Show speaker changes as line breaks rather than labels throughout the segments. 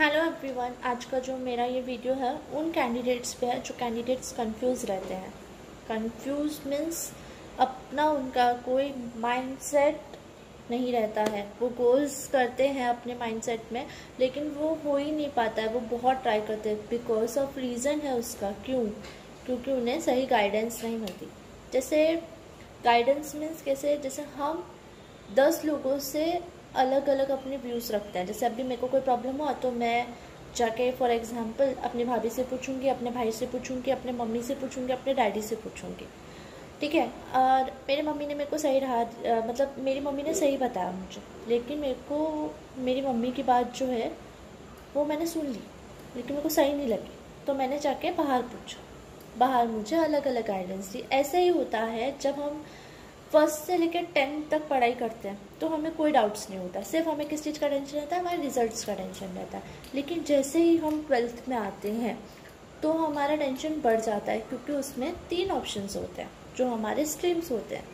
Hello everyone, आज का जो मेरा ये वीडियो है उन कैंडिडेट्स पे है जो कैंडिडेट्स कंफ्यूज रहते हैं। कंफ्यूज मीन्स अपना उनका कोई माइंडसेट नहीं रहता है। वो गोल्स करते हैं अपने माइंडसेट में, लेकिन वो हो ही नहीं पाता है। वो बहुत ट्राई करते हैं, बिकॉज ऑफ रीज़न है उसका। क्योंकि उन्हें सही गाइडेंस नहीं मिलती। जैसे गाइडेंस मीन्स कैसे, जैसे हम 10 लोगों से अलग अलग अपने व्यूज़ रखते हैं। जैसे अभी मेरे को कोई प्रॉब्लम हुआ तो मैं जाके फॉर एग्जांपल अपनी भाभी से पूछूंगी, अपने भाई से पूछूंगी, अपने मम्मी से पूछूंगी, अपने डैडी से पूछूंगी। ठीक है। और मेरी मम्मी ने मेरे को सही रहा, मतलब मेरी मम्मी ने सही बताया मुझे, लेकिन मेरे को मेरी मम्मी की बात जो है वो मैंने सुन ली, लेकिन मेरे को सही नहीं लगी। तो मैंने जाके बाहर पूछा, बाहर मुझे अलग अलग गाइडेंस दी। ऐसे ही होता है जब हम फर्स्ट से लेकर 10th तक पढ़ाई करते हैं तो हमें कोई डाउट्स नहीं होता। सिर्फ हमें किस चीज़ का टेंशन रहता है, हमारे रिजल्ट्स का टेंशन रहता है। लेकिन जैसे ही हम 12th में आते हैं तो हमारा टेंशन बढ़ जाता है, क्योंकि उसमें 3 ऑप्शंस होते हैं जो हमारे स्ट्रीम्स होते हैं।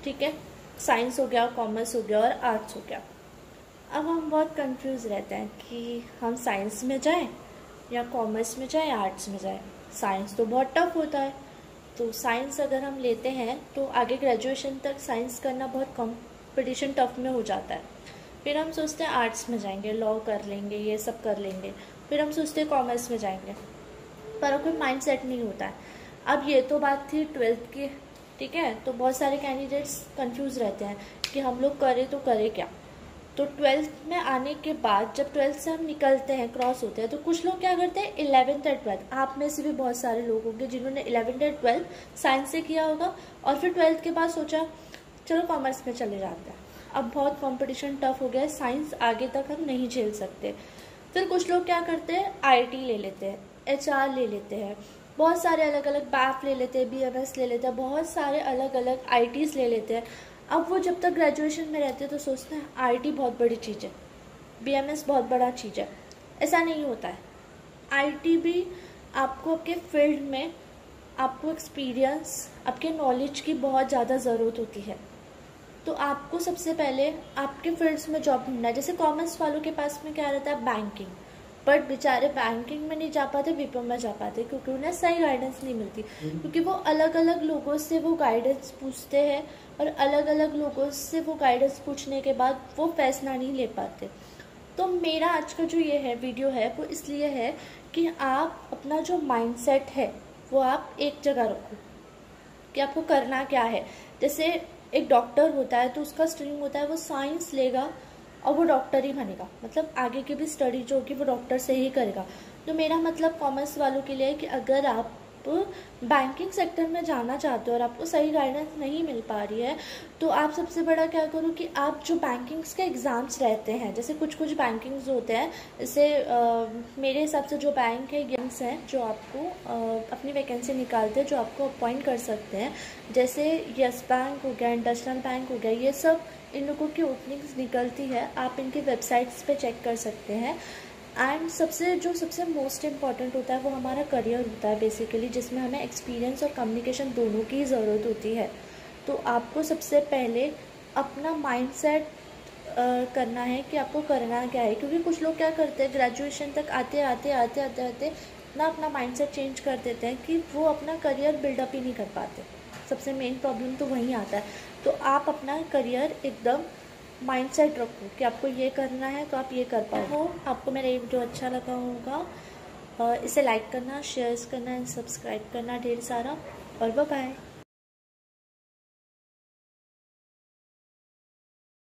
ठीक है, साइंस हो गया, कॉमर्स हो गया और आर्ट्स हो गया। अब हम बहुत कंफ्यूज रहते हैं कि हम साइंस में जाएं या कॉमर्स में जाएं, आर्ट्स में जाएं। साइंस तो बहुत टफ होता है, तो साइंस अगर हम लेते हैं तो आगे ग्रेजुएशन तक साइंस करना बहुत कंपटीशन टफ में हो जाता है। फिर हम सोचते हैं आर्ट्स में जाएंगे, लॉ कर लेंगे, ये सब कर लेंगे। फिर हम सोचते हैं कॉमर्स में जाएंगे, पर कोई माइंड सेट नहीं होता है। अब ये तो बात थी 12th की। ठीक है, तो बहुत सारे कैंडिडेट्स कंफ्यूज रहते हैं कि हम लोग करें तो करें क्या। तो 12th में आने के बाद जब 12th से हम निकलते हैं, क्रॉस होते हैं, तो कुछ लोग क्या करते हैं 11th और 12th। आप में से भी बहुत सारे लोग होंगे जिन्होंने 11th और 12th साइंस से किया होगा और फिर 12th के बाद सोचा चलो कॉमर्स में चले जाते हैं। अब बहुत कंपटीशन टफ हो गया है, साइंस आगे तक हम नहीं झेल सकते। फिर कुछ लोग क्या करते हैं IT ले लेते हैं, HR ले लेते हैं, बहुत सारे अलग अलग BAF ले लेते हैं, BMS ले लेते हैं, बहुत सारे अलग अलग ITs ले लेते हैं। अब वो जब तक ग्रेजुएशन में रहते हैं तो सोचते हैं IT बहुत बड़ी चीज़ है, BMS बहुत बड़ा चीज़ है। ऐसा नहीं होता है। IT भी आपको आपके फील्ड में आपको एक्सपीरियंस, आपके नॉलेज की बहुत ज़्यादा ज़रूरत होती है। तो आपको सबसे पहले आपके फील्ड्स में जॉब ढूंढना है। जैसे कॉमर्स वालों के पास में क्या रहता है, बैंकिंग। बट बेचारे बैंकिंग में नहीं जा पाते, विप्रो में जा पाते, क्योंकि उन्हें सही गाइडेंस नहीं मिलती। क्योंकि वो अलग अलग लोगों से वो गाइडेंस पूछते हैं और अलग अलग लोगों से वो गाइडेंस पूछने के बाद वो फैसला नहीं ले पाते। तो मेरा आज का जो ये है वीडियो है वो इसलिए है कि आप अपना जो माइंडसेट है वो आप एक जगह रखो कि आपको करना क्या है। जैसे एक डॉक्टर होता है तो उसका स्ट्रीम होता है, वो साइंस लेगा और वो डॉक्टर ही बनेगा, मतलब आगे की भी स्टडी जो होगी वो डॉक्टर से ही करेगा। तो मेरा मतलब कॉमर्स वालों के लिए है कि अगर आप बैंकिंग सेक्टर में जाना चाहते हो और आपको सही गाइडेंस नहीं मिल पा रही है, तो आप सबसे बड़ा क्या करो कि आप जो बैंकिंग्स के एग्ज़ाम्स रहते हैं, जैसे कुछ बैंकिंग्स होते हैं, जैसे मेरे हिसाब से जो बैंक है गेम्स हैं जो आपको अपनी वैकेंसी निकालते हैं, जो आपको अपॉइंट कर सकते हैं। जैसे यस बैंक हो गया, इंडस्ट्रियल बैंक हो गया, ये सब इन लोगों की ओपनिंग्स निकलती है। आप इनकी वेबसाइट्स पे चेक कर सकते हैं। एंड सबसे मोस्ट इम्पॉर्टेंट होता है वो हमारा करियर होता है बेसिकली, जिसमें हमें एक्सपीरियंस और कम्युनिकेशन दोनों की ज़रूरत होती है। तो आपको सबसे पहले अपना माइंडसेट करना है कि आपको करना क्या है। क्योंकि कुछ लोग क्या करते हैं, ग्रेजुएशन तक आते आते ना अपना माइंडसेट चेंज कर देते हैं कि वो अपना करियर बिल्डअप ही नहीं कर पाते। सबसे मेन प्रॉब्लम तो वहीं आता है। तो आप अपना करियर एकदम माइंडसेट रखो कि आपको ये करना है तो आप ये कर पाओ। आपको मेरा ये वीडियो अच्छा लगा होगा, इसे लाइक करना, शेयर्स करना एंड सब्सक्राइब करना ढेर सारा। और बाय बाय।